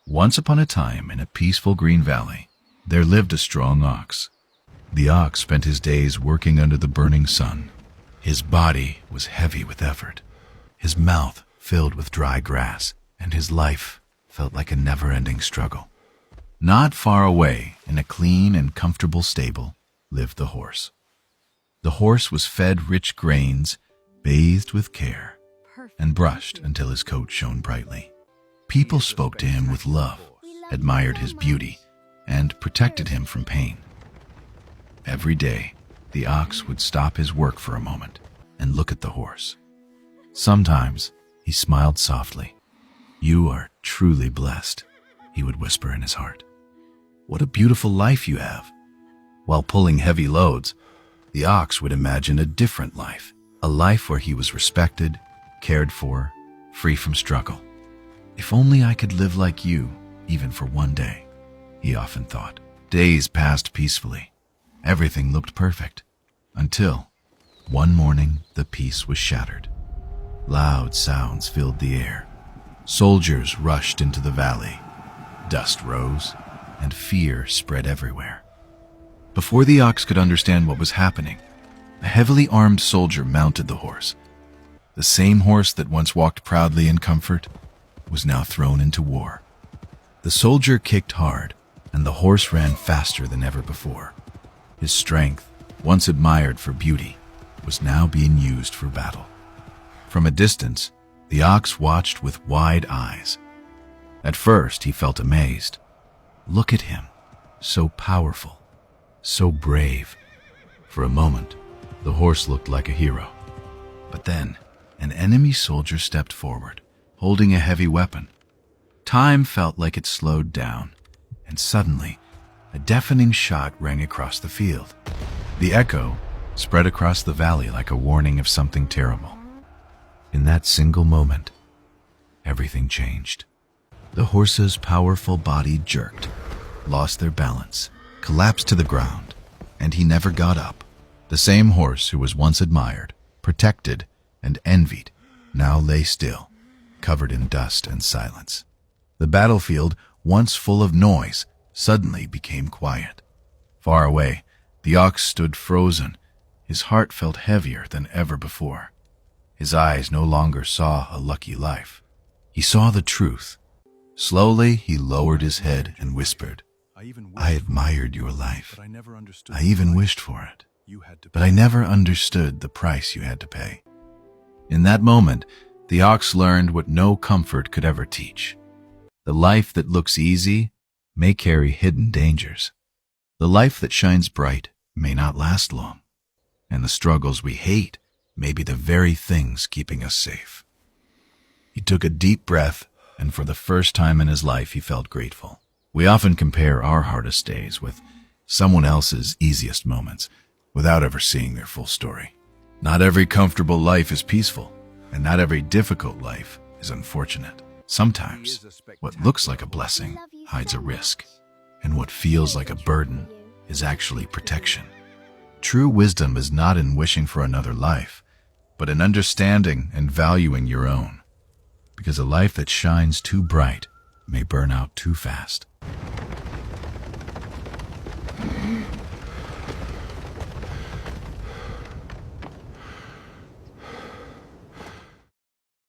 Once upon a time, in a peaceful green valley, there lived a strong ox. The ox spent his days working under the burning sun. His body was heavy with effort, his mouth filled with dry grass, and his life felt like a never-ending struggle. Not far away, in a clean and comfortable stable, lived the horse. The horse was fed rich grains, bathed with care, and brushed until his coat shone brightly. People spoke to him with love, admired his beauty, and protected him from pain. Every day, the ox would stop his work for a moment and look at the horse. Sometimes he smiled softly. "You are truly blessed," he would whisper in his heart. "What a beautiful life you have." While pulling heavy loads, the ox would imagine a different life, a life where he was respected, cared for, free from struggle. "If only I could live like you, even for one day," he often thought. Days passed peacefully. Everything looked perfect, until one morning the peace was shattered. Loud sounds filled the air. Soldiers rushed into the valley. Dust rose, and fear spread everywhere. Before the ox could understand what was happening, a heavily armed soldier mounted the horse. The same horse that once walked proudly in comfort was now thrown into war. The soldier kicked hard, and the horse ran faster than ever before. His strength, once admired for beauty, was now being used for battle. From a distance, the ox watched with wide eyes. At first, he felt amazed. Look at him, so powerful, so brave. For a moment, the horse looked like a hero. But then, an enemy soldier stepped forward, holding a heavy weapon. Time felt like it slowed down, and suddenly, a deafening shot rang across the field. The echo spread across the valley like a warning of something terrible. In that single moment, everything changed. The horse's powerful body jerked, lost their balance, collapsed to the ground, and he never got up. The same horse who was once admired, protected, and envied now lay still, covered in dust and silence. The battlefield, once full of noise, suddenly became quiet. Far away, the ox stood frozen. His heart felt heavier than ever before. His eyes no longer saw a lucky life. He saw the truth. Slowly, he lowered his head and whispered, "I admired your life. I even wished for it. But I never understood the price you had to pay." In that moment, the ox learned what no comfort could ever teach. The life that looks easy may carry hidden dangers. The life that shines bright may not last long. And the struggles we hate may be the very things keeping us safe. He took a deep breath, and for the first time in his life, he felt grateful. We often compare our hardest days with someone else's easiest moments without ever seeing their full story. Not every comfortable life is peaceful, and not every difficult life is unfortunate. Sometimes, what looks like a blessing hides a risk, and what feels like a burden is actually protection. True wisdom is not in wishing for another life, but in understanding and valuing your own, because a life that shines too bright may burn out too fast.